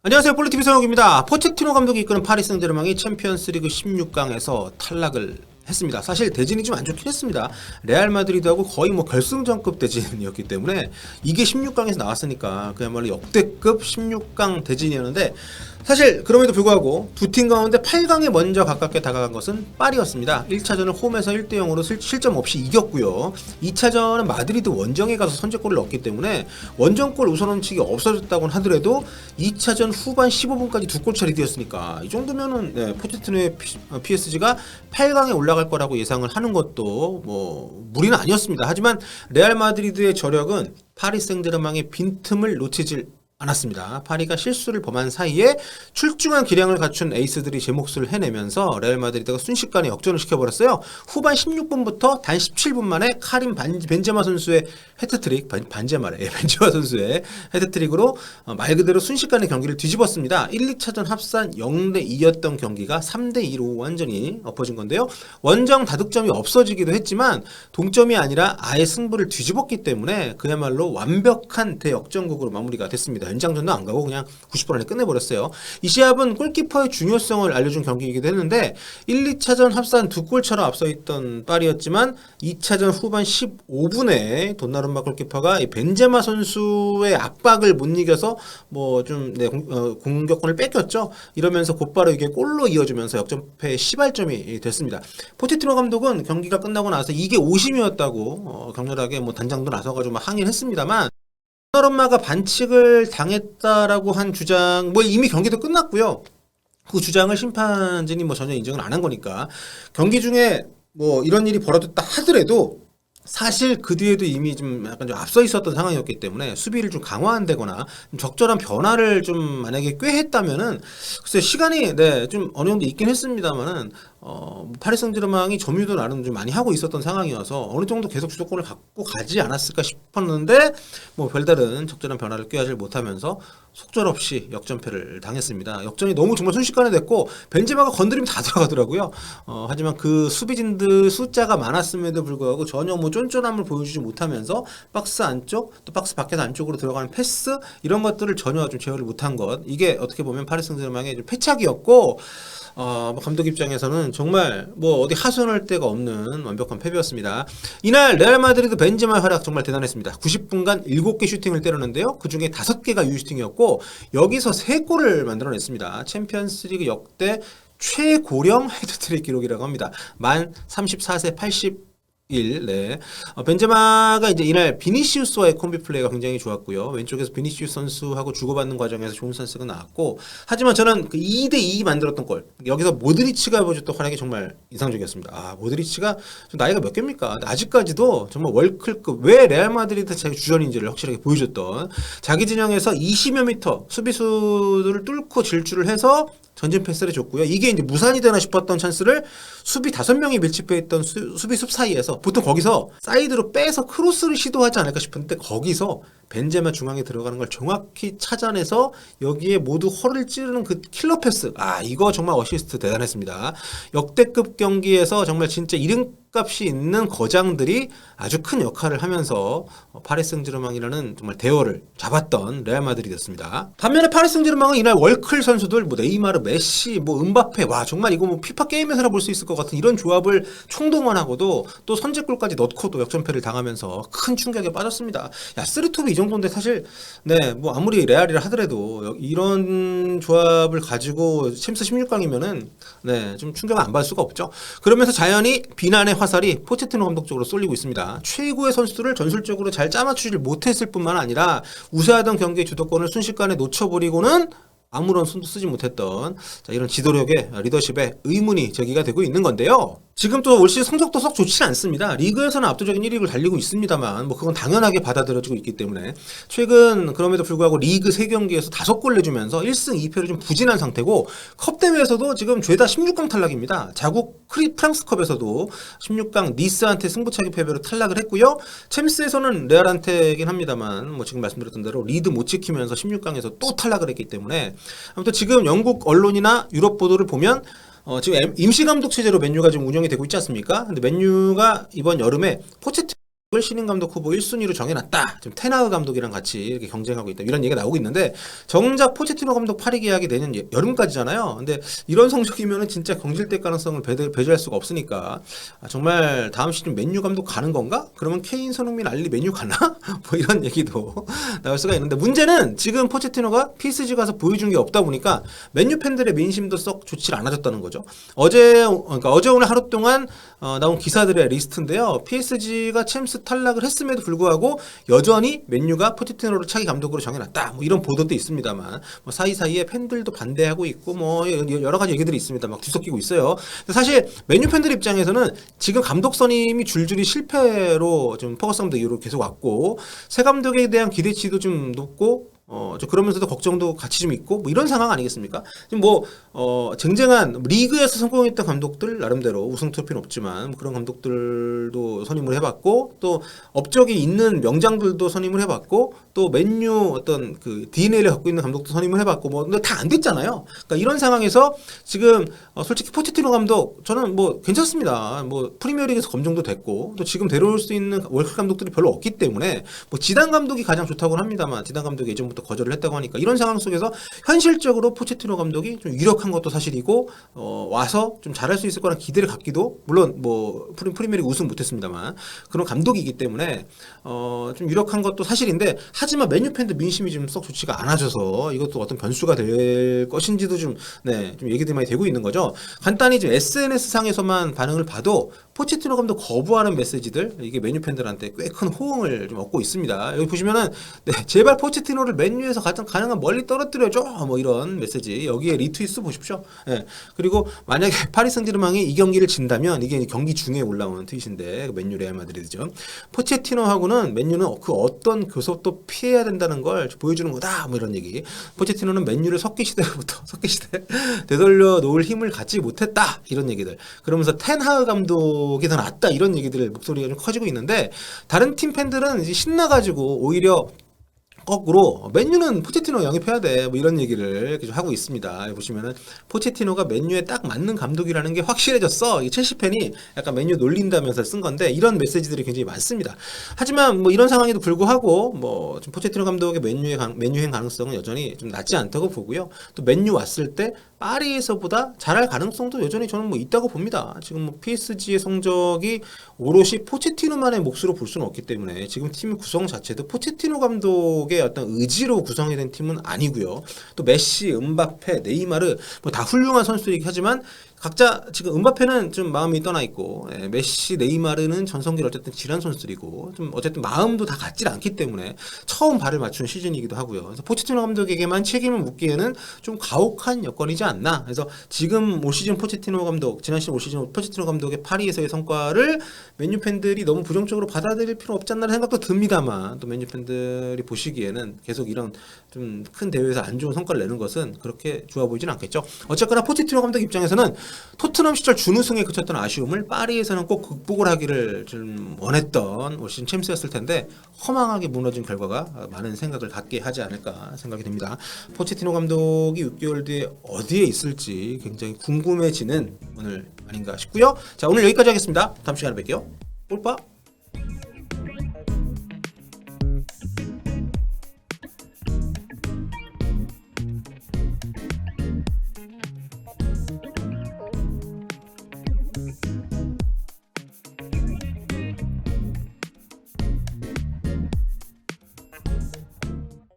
안녕하세요. 볼리TV 성욱입니다. 포체티노 감독이 이끄는 파리 생제르맹이 챔피언스리그 16강에서 탈락을 했습니다. 사실 대진이 좀 안 좋긴 했습니다. 레알 마드리드하고 거의 뭐 결승전급 대진이었기 때문에 이게 16강에서 나왔으니까 그야말로 역대급 16강 대진이었는데, 사실 그럼에도 불구하고 두 팀 가운데 8강에 먼저 가깝게 다가간 것은 파리였습니다. 1차전을 홈에서 1대0으로 실점 없이 이겼고요. 2차전은 마드리드 원정에 가서 선제골을 넣었기 때문에 원정골 우선원칙이 없어졌다고는 하더라도 2차전 후반 15분까지 두 골차리 뛰었으니까 이 정도면은 포체티노의 PSG가 8강에 올라갈 거라고 예상을 하는 것도 뭐 무리는 아니었습니다. 하지만 레알 마드리드의 저력은 파리 생제르맹의 빈틈을 놓치질 않았습니다. 파리가 실수를 범한 사이에 출중한 기량을 갖춘 에이스들이 제 몫을 해내면서 레알 마드리드가 순식간에 역전을 시켜버렸어요. 후반 16분부터 단 17분 만에 카림 벤제마 선수의 헤트트릭, 벤제마 선수의 헤트트릭으로 말 그대로 순식간에 경기를 뒤집었습니다. 1, 2차전 합산 0대2였던 경기가 3대2로 완전히 엎어진 건데요. 원정 다득점이 없어지기도 했지만 동점이 아니라 아예 승부를 뒤집었기 때문에 그야말로 완벽한 대역전극으로 마무리가 됐습니다. 연장전도 안 가고 그냥 90분 안에 끝내버렸어요. 이 시합은 골키퍼의 중요성을 알려준 경기이기도 했는데 1, 2차전 합산 두 골차로 앞서 있던 파리였지만 2차전 후반 15분에 돈나룸마 골키퍼가 이 벤제마 선수의 압박을 못 이겨서 뭐 좀 공격권을 뺏겼죠. 이러면서 곧바로 이게 골로 이어지면서 역전패의 시발점이 됐습니다. 포체티노 감독은 경기가 끝나고 나서 이게 오심이었다고 격렬하게 뭐 단장도 나서가지고 막 항의를 했습니다만, 돈나룸마가 반칙을 당했다라고 한 주장, 뭐 이미 경기도 끝났고요. 그 주장을 심판진이 뭐 전혀 인정을 안 한 거니까 경기 중에 뭐 이런 일이 벌어졌다 하더라도 사실 그 뒤에도 이미 좀 약간 좀 앞서 있었던 상황이었기 때문에 수비를 좀 강화한다거나 좀 적절한 변화를 좀 만약에 꽤 했다면은 글쎄 시간이 좀 어느 정도 있긴 했습니다만은 파리 생제르맹이 점유도 나름 좀 많이 하고 있었던 상황이어서 어느 정도 계속 주도권을 갖고 가지 않았을까 싶었는데 뭐 별다른 적절한 변화를 꾀하지 못하면서 속절없이 역전패를 당했습니다. 역전이 너무 정말 순식간에 됐고 벤제마가 건드리면 다 들어가더라고요. 하지만 그 수비진들 숫자가 많았음에도 불구하고 전혀 뭐 쫀쫀함을 보여주지 못하면서 박스 안쪽 또 박스 밖에서 안쪽으로 들어가는 패스 이런 것들을 전혀 좀 제어를 못한 것, 이게 어떻게 보면 파리 생제르맹의 좀 패착이었고 감독 입장에서는 정말 뭐 어디 하소연할 데가 없는 완벽한 패배였습니다. 이날 레알 마드리드 벤제마 활약 정말 대단했습니다. 90분간 7개 슈팅을 때렸는데요. 그 중에 5개가 유슈팅이었고 여기서 3골을 만들어냈습니다. 챔피언스리그 역대 최고령 헤드트릭 기록이라고 합니다. 만 34세 81. 벤제마가 이제 이날 비니시우스와의 콤비 플레이가 굉장히 좋았고요. 왼쪽에서 비니시우스 선수하고 주고받는 과정에서 좋은 선수가 나왔고, 하지만 저는 그 2대2 만들었던 골, 여기서 모드리치가 보여줬던 활약이 정말 인상적이었습니다. 모드리치가 좀 나이가 몇 개입니까? 아직까지도 정말 월클급, 왜 레알 마드리드 자기 주전인지를 확실하게 보여줬던, 자기 진영에서 20여 미터 수비수들을 뚫고 질주를 해서 전진 패스를 줬고요. 이게 이제 무산이 되나 싶었던 찬스를 수비 5명이 밀집해 있던 수비 숲 사이에서, 보통 거기서 사이드로 빼서 크로스를 시도하지 않을까 싶은데 거기서 벤제마 중앙에 들어가는 걸 정확히 찾아내서 여기에 모두 허를 찌르는 그 킬러 패스. 이거 정말 어시스트 대단했습니다. 역대급 경기에서 정말 진짜 이름값이 있는 거장들이 아주 큰 역할을 하면서 파리 생제르맹이라는 정말 대열을 잡았던 레알 마드리드였습니다. 반면에 파리 생제르맹은 이날 월클 선수들 뭐 네이마르, 메시, 뭐 음바페, 정말 이거 뭐 피파 게임에서나 볼 수 있을 것 같은 이런 조합을 총동원하고도 또 선제골까지 넣고도 역전패를 당하면서 큰 충격에 빠졌습니다. 쓰리톱이 이 정도인데 사실 뭐 아무리 레알이라 하더라도 이런 조합을 가지고 챔스 16강이면은 좀 충격을 안 받을 수가 없죠. 그러면서 자연히 비난의 화살이 포체티노 감독 쪽으로 쏠리고 있습니다. 최고의 선수들을 전술적으로 잘 짜맞추질 못했을 뿐만 아니라 우세하던 경기의 주도권을 순식간에 놓쳐버리고는 아무런 손도 쓰지 못했던 이런 지도력의 리더십에 의문이 제기가 되고 있는 건데요. 지금 또 올 시즌 성적도 썩 좋지는 않습니다. 리그에서는 압도적인 1위를 달리고 있습니다만 뭐 그건 당연하게 받아들여지고 있기 때문에 최근 그럼에도 불구하고 리그 3경기에서 5골 내주면서 1승 2패로 좀 부진한 상태고, 컵 대회에서도 지금 죄다 16강 탈락입니다. 자국 프랑스컵에서도 16강 니스한테 승부차기 패배로 탈락을 했고요. 챔스에서는 레알한테긴 합니다만 뭐 지금 말씀드렸던 대로 리드 못 지키면서 16강에서 또 탈락을 했기 때문에, 아무튼 지금 영국 언론이나 유럽 보도를 보면 지금 임시감독 체제로 맨유가 지금 운영이 되고 있지 않습니까? 근데 맨유가 이번 여름에 포체티노 신인 감독 후보 1순위로 정해놨다. 지금 테나흐 감독이랑 같이 이렇게 경쟁하고 있다. 이런 얘기가 나오고 있는데 정작 포체티노 감독 파리 계약이 내년 여름까지잖아요. 근데 이런 성적이면은 진짜 경질될 가능성을 배제할 수가 없으니까 정말 다음 시즌 맨유 감독 가는 건가? 그러면 케인, 손흥민, 알리 맨유 가나? 뭐 이런 얘기도 나올 수가 있는데 문제는 지금 포체티노가 PSG 가서 보여준 게 없다 보니까 맨유 팬들의 민심도 썩 좋지 않아졌다는 거죠. 어제 오늘 하루 동안 나온 기사들의 리스트인데요. PSG가 챔스 탈락을 했음에도 불구하고 여전히 맨유가 포체티노를 차기 감독으로 정해놨다. 뭐 이런 보도도 있습니다만 뭐 사이사이에 팬들도 반대하고 있고 뭐 여러 가지 얘기들이 있습니다. 막 뒤섞이고 있어요. 근데 사실 맨유 팬들 입장에서는 지금 감독 선임이 줄줄이 실패로 좀 퍼거슨 감독 이후로 계속 왔고 새 감독에 대한 기대치도 좀 높고 그러면서도 걱정도 같이 좀 있고 뭐 이런 상황 아니겠습니까? 지금 쟁쟁한 리그에서 성공했던 감독들 나름대로 우승 트로피는 없지만 뭐 그런 감독들도 선임을 해봤고 또 업적이 있는 명장들도 선임을 해봤고 또 맨유 어떤 그 DNA를 갖고 있는 감독도 선임을 해봤고 뭐 근데 다 안 됐잖아요. 그러니까 이런 상황에서 지금 솔직히 포체티노 감독 저는 뭐 괜찮습니다. 뭐 프리미어리그에서 검증도 됐고 또 지금 데려올 수 있는 월클 감독들이 별로 없기 때문에 뭐 지단 감독이 가장 좋다고는 합니다만 지단 감독이 예전부터 거절을 했다고 하니까 이런 상황 속에서 현실적으로 포체티노 감독이 좀 유력한 것도 사실이고 와서 좀 잘할 수 있을 거라는 기대를 갖기도 물론 뭐 프리미어리그 우승 못했습니다만 그런 감독이기 때문에 좀 유력한 것도 사실인데 하지만 맨유 팬들 민심이 좀 썩 좋지가 않아져서 이것도 어떤 변수가 될 것인지도 좀 얘기들이 많이 되고 있는 거죠. 간단히 좀 SNS 상에서만 반응을 봐도 포체티노 감독 거부하는 메시지들 이게 맨유 팬들한테 꽤 큰 호응을 좀 얻고 있습니다. 여기 보시면은 제발 포체티노를 맨유에서 가능한 멀리 떨어뜨려줘 뭐 이런 메시지 여기에 리트윗 보십시오. 그리고 만약에 파리 생제르맹이 이 경기를 진다면 이게 경기 중에 올라오는 트윗인데 맨유 레알 마드리드죠. 포체티노하고는 맨유는 그 어떤 교섭도 피해야 된다는 걸 보여주는 거다 뭐 이런 얘기. 포체티노는 맨유를 석기 시대 되돌려 놓을 힘을 갖지 못했다 이런 얘기들. 그러면서 텐하흐 감독이 더 낫다 이런 얘기들 목소리가 좀 커지고 있는데 다른 팀 팬들은 이제 신나가지고 오히려 거꾸로 맨유는 포체티노 영입해야 돼 뭐 이런 얘기를 이렇게 좀 하고 있습니다. 보시면은 포체티노가 맨유에 딱 맞는 감독이라는 게 확실해졌어. 이 첼시 팬이 약간 맨유 놀린다면서 쓴 건데 이런 메시지들이 굉장히 많습니다. 하지만 뭐 이런 상황에도 불구하고 뭐 좀 포체티노 감독의 맨유행 가능성은 여전히 좀 낮지 않다고 보고요. 또 맨유 왔을 때 파리에서보다 잘할 가능성도 여전히 저는 뭐 있다고 봅니다. 지금 뭐 PSG의 성적이 오롯이 포체티노만의 몫으로 볼 수는 없기 때문에 지금 팀 구성 자체도 포체티노 감독의 어떤 의지로 구성이 된 팀은 아니고요. 또 메시, 음바페, 네이마르 뭐 다 훌륭한 선수이긴 하지만 각자 지금 음바페는 좀 마음이 떠나 있고 메시, 네이마르는 전성기를 어쨌든 지난 선수들이고 좀 어쨌든 마음도 다 같지 않기 때문에 처음 발을 맞춘 시즌이기도 하고요. 그래서 포체티노 감독에게만 책임을 묻기에는 좀 가혹한 여건이지 않나. 그래서 지금 올 시즌 포체티노 감독, 지난 시즌 올 시즌 포체티노 감독의 파리에서의 성과를 맨유 팬들이 너무 부정적으로 받아들일 필요 없지 않나라는 생각도 듭니다만 또 맨유 팬들이 보시기에는 계속 이런 좀 큰 대회에서 안 좋은 성과를 내는 것은 그렇게 좋아 보이진 않겠죠. 어쨌거나 포체티노 감독 입장에서는 토트넘 시절 준우승에 그쳤던 아쉬움을 파리에서는 꼭 극복을 하기를 좀 원했던 올 시즌 챔스였을 텐데 허망하게 무너진 결과가 많은 생각을 갖게 하지 않을까 생각이 듭니다. 포체티노 감독이 6개월 뒤에 어디에 있을지 굉장히 궁금해지는 오늘 아닌가 싶고요. 자, 오늘 여기까지 하겠습니다. 다음 시간에 뵐게요. 뽀빠.